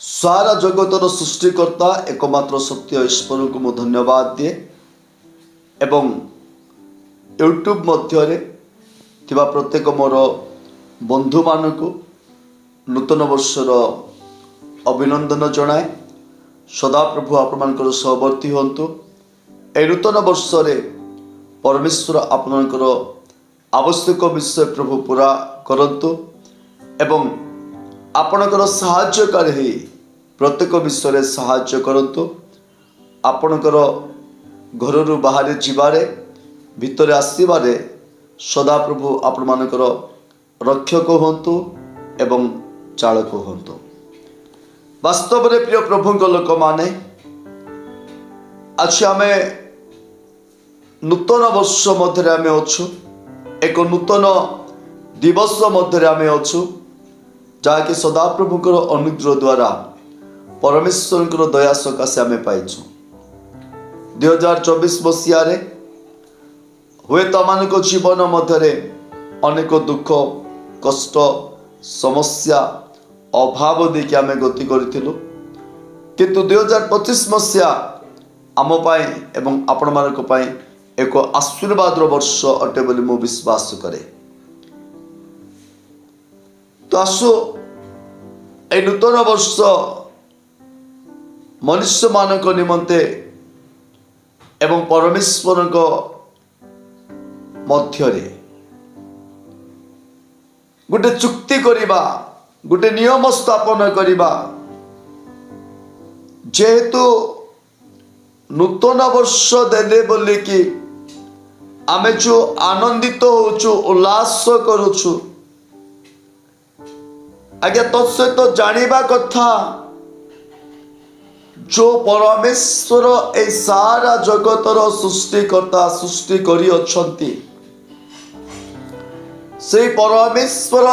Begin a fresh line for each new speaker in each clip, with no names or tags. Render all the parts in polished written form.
सारा जगतर सृष्टिकर्ता एकमात्र सत्य ईश्वर को मुझे धन्यवाद दिए एवं यूट्यूब मध्य प्रत्येक मोर बंधु मान नूतन वर्षर अभिनंदन जनाए। सदाप्रभु आपण सहवर्ती हूँ। ए नूतन वर्ष परमेश्वर आपणकर आवश्यक विषय प्रभु पूरा करंतु एवं आपणकर सहायकारी प्रत्येक विषय साहाय्य करंतु। आपणकर घर बाहर जीवारे भितर आसबारे सदाप्रभु आपण मानकर रक्षक हूँ एवं चालक हूँ। वास्तव में प्रिय प्रभु लोक माने आज आम नूतन वर्ष मध्य आम अच्छु। एक नूतन दिवस मध्य आम अच्छु जहाँकि सदाप्रभुकर अनुग्रह द्वारा परमेश्वर दया सकाशे आम पाइछु। 2024 मसीह हुए तो मान जीवन मध्य अनेक दुख कष्ट समस्या अभाव देखिए आम गति करूँ, किंतु 2025 मसीहा आम एवं आपण मानक एक आशीर्वाद वर्ष अटे बोली मु विश्वास करे। तो आसु ए नूतन वर्ष मनुष्य मानक निमंते एवं परमेश्वर मध्य गोटे चुक्ति करिबा, गोटे नियम स्थापन करिबा। जेहेतु नूतन वर्ष देले बोली कि आमे जो आनंदित होचु उल्लास करुछु आज्ञा तत्सहित तो जानिबा कथा जो परमेश्वर ए सारा जगतर सृष्टिकर्ता सृष्टि करी अछंती से परमेश्वर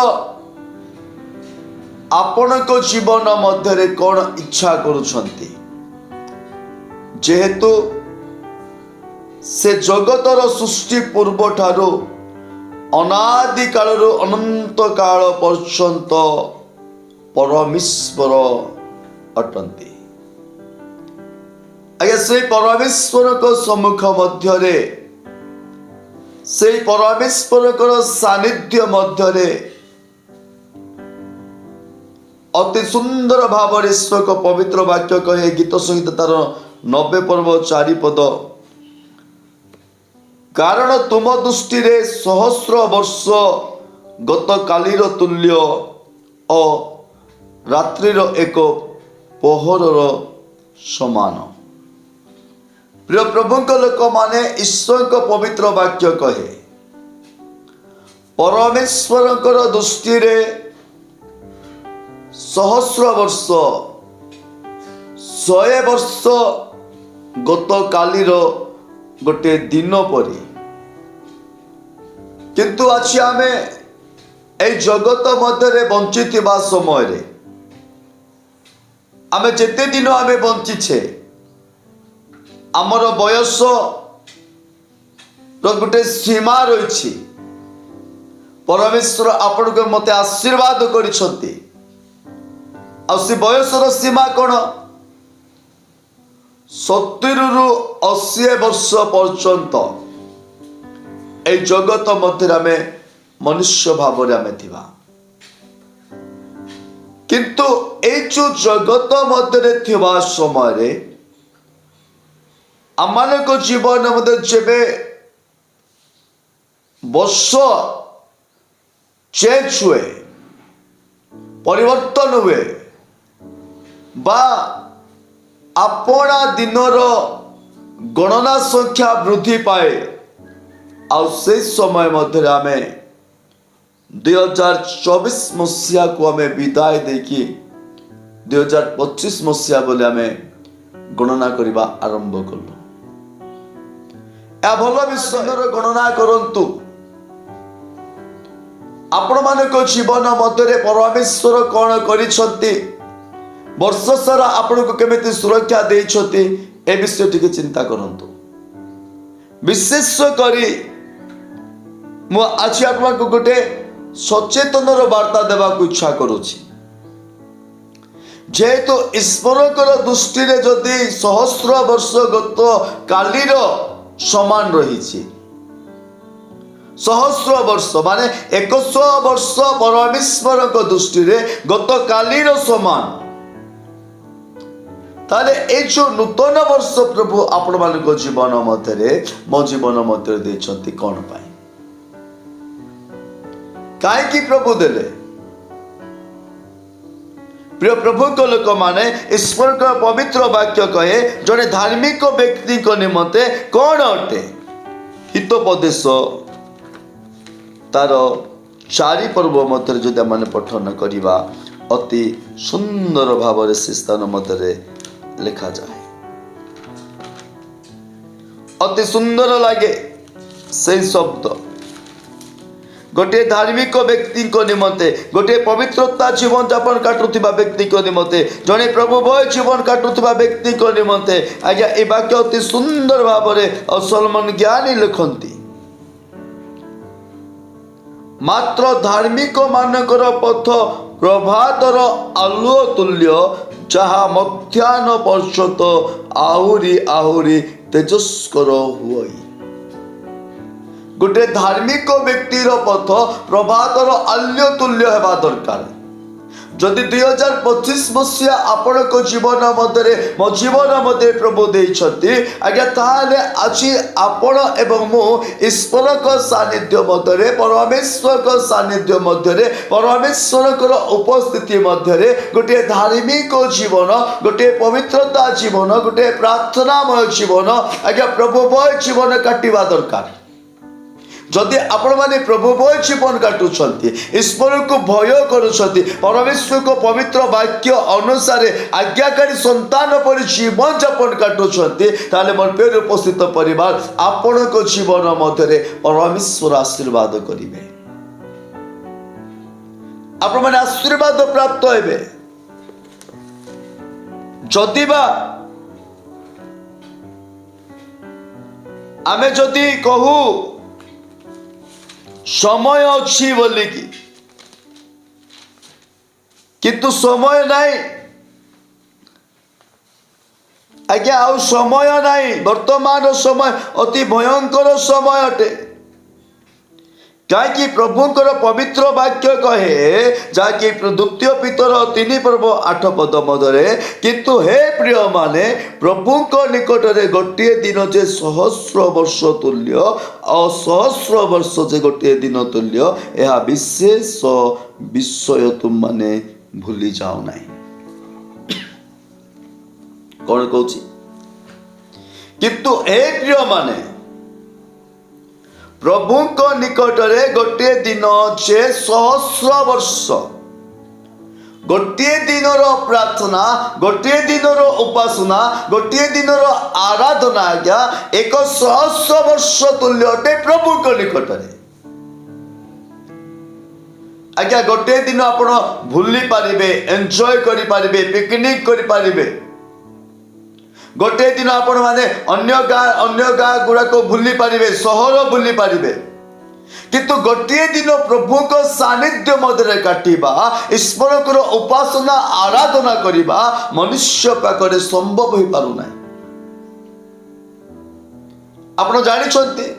आपण को जीवन मध्य कौन इच्छा करुछंती। जेहेतु से जगतर सृष्टि पूर्व ठारू अनादि काल अनंत काल पर्यंत परमेश्वर अटंती। आज्ञा से परमेश्वर को सम्मुख मध्य से परमेश्वर को सानिध्य मध्य अति सुंदर भाव ईश्वर को पवित्र वाक्य कहे गीत संहित तार 90 पर्व 4 पद, कारण तुम दृष्टि रे सहस्र वर्ष गत कालीर तुल्य और रात्रिर एक पहरर समान। प्रिय प्रभु लोक माने ईश्वर को पवित्र वाक्य कहे परमेश्वर दृष्टि रे सहस्र वर्ष 100 वर्ष गत कालीर गोटे दिन परी, किंतु आज आम ए जगत मध्य बंची समय आम जेते दिन आम बंचीछे आमर बयस गोटे सीमा रही। परमेश्वर आपण को मते आशीर्वाद करिसंती। से बयसर सीमा कौन 70 रु 80 वर्ष पर्यंत ए जगत मध्य आम मनुष्य भाव आम थिबा, किंतु ए जो जगत मध्य थिबा समय आमानक जीवन मध्य जेबे वर्ष चेंज हुए परिवर्तन हुए बा अपना दिनर गणना संख्या वृद्धि पाए आ से समय मध्य आम 2024 मसीहा को आम विदाय देकी 2025 मसीहा बोले आम गणना करने आरंभ कलु। भल विषय गणना करंतु आपण मानक जीवन मध्य परमेश्वर कौन करिसंती, वर्ष सारा आपण को केमिति सुरक्षा देइछथि ए विषय टिके चिंता करंतु। विशेष करी मु आज आपण को गोटे सचेतनर वार्ता देवा को इच्छा करूछि। जेहेतु ईश्वर दृष्टि जदि सहस्र वर्ष गत कालीर समान रही, सहस्र वर्ष माने 100 वर्ष परमेश्वर दृष्टि गत कालीर समान, ताले ए जो नूतन वर्ष प्रभु आपण मान जीवन मध्य मो जीवन मध्य देछंती कौन पाई, कहीं प्रभु देले? प्रिय प्रभु को लोक माने ईश्वर का पवित्र वाक्य कहे जड़े धार्मिक व्यक्ति को निमंते कौन अटे हितोपदेश तार 4 पर्व मध्य जदि आम पठन करवा अति सुंदर भाव से स्थान मध्य लिखा जाए, अति सुंदर लगे से शब्द। गोटे धार्मिक व्यक्ति को निमंते, गोटे पवित्रता जीवन यापन काटुवा व्यक्ति को निमंते, जड़े प्रभु भय जीवन काटुवा व्यक्ति को निमंते आज्ञा ए वाक्य अति सुंदर भाव में सलमान ज्ञानी लिखती, मात्र धार्मिक मानकर पथ प्रभातर आलुओ तुल्य जहा मध्याह्न पर्यंत आहुरी आहुरी तेजस्कर हुई। गोटे धार्मिक व्यक्तिर पथ प्रभातर आल्य तुल्य हेबा दरकार। जदि 2025 मसीहा आपण को जीवन मध्य मो जीवन मध्य प्रभु देइछथि आज्ञा ताले आज आपण एवं मु ईश्वर को सानिध्य मध्य परमेश्वर को सानिध्य मध्य परमेश्वर को उपस्थिति मध्य गोटे धार्मिक जीवन, गोटे पवित्रता जीवन, गोटे प्रार्थनामय जीवन आज्ञा प्रभुमय जीवन काटिबा दरकार। जदि आपण माने प्रभुमय जीवन काटुछंती, ईश्वर को भय करुछंती, परमेश्वर को पवित्र वाक्य अनुसार आज्ञाकारी संतान पर जीवन यापन काटुछंती, ताले मोर प्रिय उपस्थित परिवार आपण को जीवन मध्य परमेश्वर आशीर्वाद करिवे, आपण माने आशीर्वाद प्राप्त हेबे। जदि बा आमे जदि कहू समय अच्छी बोली किंतु समय नहीं आज्ञा आउ समय नहीं, वर्तमान समय अति भयंकर समय अटे। कहीं प्रभुंकर पवित्र वाक्य कहे जहाँकि द्वितीय पीतर 3 पर्व 8 पद मध्य किंतु हे प्रिय माने प्रभु निकट में गोटे दिन जे सहस्र वर्ष तुल्य और सहस्र वर्ष जे गोटे दिन तुल्य यह विशेष विषय तुम माने भूली जाओ नहीं। कौन कहूँ किंतु हे प्रिय माने प्रभु को निकट में गोटे दिन जे सहस्र वर्ष, गोटे दिन प्रार्थना, गोटे दिन उपासना, गोटे दिन आराधना आज्ञा 100 वर्ष तुल्य अटे प्रभु को निकट में। आज्ञा गोटे दिन आप भूली पारिबे, एंजॉय करि पारिबे, पिकनिक करि पारिबे। गोटे दिन आपण माने अन्य गाँ गुड़ाक भूली पारिबे, सहर भूली पारिबे, किंतु गोटे दिन प्रभु को सानिध्य मध्य काटिबा, ईश्वर को उपासना आराधना करिबा मनुष्य पाखरे संभव हो पारु नाही। आपण जानिछंती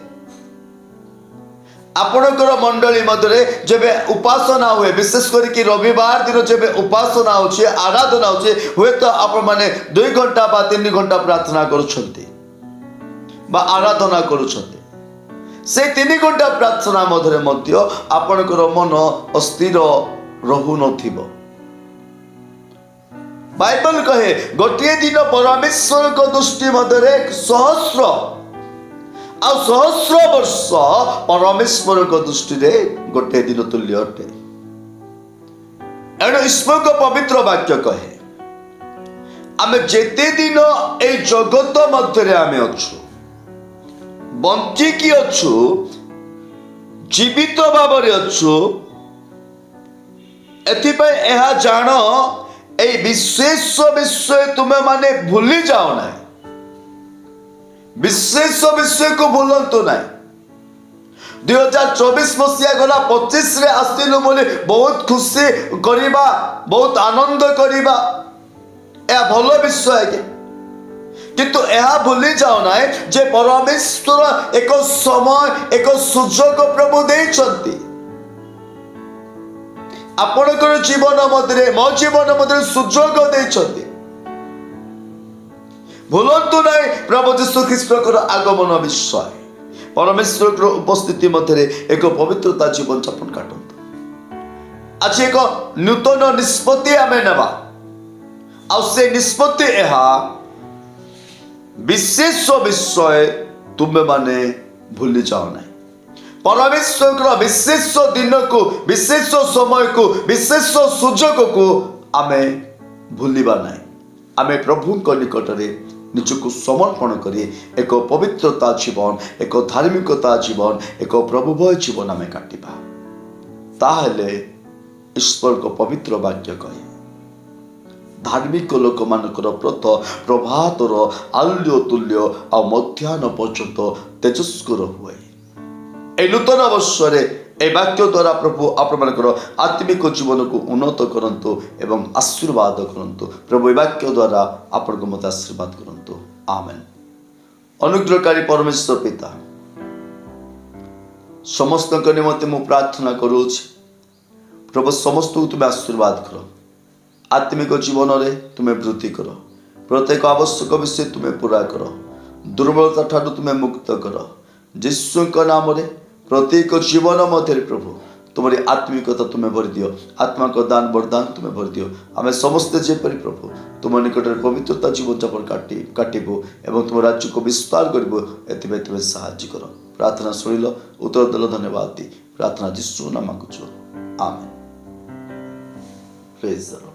आपणकर मंडली मध्य जब उपासना हुए, विशेष करके रविवार दिन जब उपासना होची, आराधना होची, हुए तो आपण माने 2 घंटा बा 3 घंटा प्रार्थना करुछंती बा आराधना करुछंती। से 3 घंटा प्रार्थना मध्य आपणकर मन अस्थिर रहु नथिबो। बाइबल कहे गोटे दिन परमेश्वर को दृष्टि मध्य सहस्र आ सहस्र वर्ष परमेश्वर को दृष्टि गोटे दिन तुल्य अटे। एणु ईश्वर को पवित्र वाक्य कहे आमे जेते दिन ए जगत मध्य आमे अच्छु, बंचिकी अच्छु, जीवित भाव अच्छु, एथिपाई एहा जान ए विशेष विषय तुमे माने भूली जाओ ना, विशेष विषय को भूलंतु ना। 2024 मसीहा गला 25 रे आसिलु बोली बहुत खुशी करिबा, बहुत आनंद करिबा, ଏହା ଭଲ ବିଷୟ ଆଜ୍ଞା, କିନ୍ତୁ ଏହା ଭୁଲି ଯାଉ ନାହିଁ ଯେ ପରମେଶ୍ୱର ଏକ ସମୟ ଏକ ସୁଯୋଗ ପ୍ରଭୁ ଦେଇଛନ୍ତି। ଆପଣଙ୍କର ଜୀବନ ମଧ୍ୟରେ ମୋ ଜୀବନ ମଧ୍ୟରେ ସୁଯୋଗ ଦେଇଛନ୍ତି। ଭୁଲନ୍ତୁ ନାହିଁ ପ୍ରଭୁ ଯୀଶୁ ଖ୍ରୀଷ୍ଟଙ୍କର ଆଗମନ ବିଷୟ। ପରମେଶ୍ୱରଙ୍କର ଉପସ୍ଥିତି ମଧ୍ୟରେ ଏକ ପବିତ୍ରତା ଜୀବନ ଯାପନ କାଟନ୍ତୁ। ଆଜି ଏକ ନୂତନ ନିଷ୍ପତ୍ତି ଆମେ ନେବା, ଆଉ ସେ ନିଷ୍ପତ୍ତି ଏହା ବିଶେଷ ବିଷୟ ତୁମେ ମାନେ ଭୁଲି ଯାଅ ନାହିଁ। ପରମେଶ୍ୱରଙ୍କର ବିଶେଷ ଦିନକୁ, ବିଶେଷ ସମୟକୁ, ବିଶେଷ ସୁଯୋଗକୁ ଆମେ ଭୁଲିବା ନାହିଁ। ଆମେ ପ୍ରଭୁଙ୍କ ନିକଟରେ ନିଜକୁ ସମର୍ପଣ କରି ଏକ ପବିତ୍ରତା ଜୀବନ, ଏକ ଧାର୍ମିକତା ଜୀବନ, ଏକ ପ୍ରଭୁଭୟ ଜୀବନ ଆମେ କାଟିବା। ତାହେଲେ ଈଶ୍ୱରଙ୍କ ପବିତ୍ର ବାକ୍ୟ କହେ, ଧାର୍ମିକ ଲୋକମାନଙ୍କର ପ୍ରଭାତର ଆଲୁଅ ତୁଲ୍ୟ ଆଉ ମଧ୍ୟାହ୍ନ ପର୍ଯ୍ୟନ୍ତ ତେଜସ୍କର ହୁଏ। এই নূতন বর্ষরে এই বাক্য দ্বারা প্রভু আপনার আত্মিক জীবনকে উন্নত করন্তু এবং আশীর্বাদ করন্তু। প্রভু এই বাক্য দ্বারা আপনার মতো আশীর্বাদ করন্তু। আমেন। অনুগ্রহকারী পরমেশ্বর পিতা, সমস্ত নিমন্তে মু প্রার্থনা করুছি প্রভু সমস্ত তুমি আশীর্বাদ কর, আত্মিক জীবନରେ তুমি বৃদ্ধি কর, প্রত্যেক আবশ্যক বিষয় তুমি পুরা কর, দুর্বলতা ঠাରୁ তুমি মুক্ত কর। ଯୀଶୁଙ୍କ ନାମରେ ପ୍ରତ୍ୟେକ ଜୀବନ ମଧ୍ୟରେ ପ୍ରଭୁ ତୁମରି ଆତ୍ମିକତା ତୁମେ ଭରି ଦିଅ, ଆତ୍ମାଙ୍କ ଦାନ ବରଦାନ ତୁମେ ଭରି ଦିଅ। ଆମେ ସମସ୍ତେ ଯେପରି ପ୍ରଭୁ ତୁମ ନିକଟରେ ପବିତ୍ରତା ଜୀବନଯାପନ କାଟିବୁ ଏବଂ ତୁମ ରାଜ୍ୟକୁ ବିସ୍ତାର କରିବୁ, ଏଥିପାଇଁ ତୁମେ ସାହାଯ୍ୟ କର। ପ୍ରାର୍ଥନା ଶୁଣିଲ, ଉତ୍ତର ଦେଲ, ଧନ୍ୟବାଦ। ପ୍ରାର୍ଥନା ଯୀଶୁ ନାମ ମାଗୁଛୁ, ଆମେନ୍। ପ୍ରେଜ୍ ଦ ଲର୍ଡ।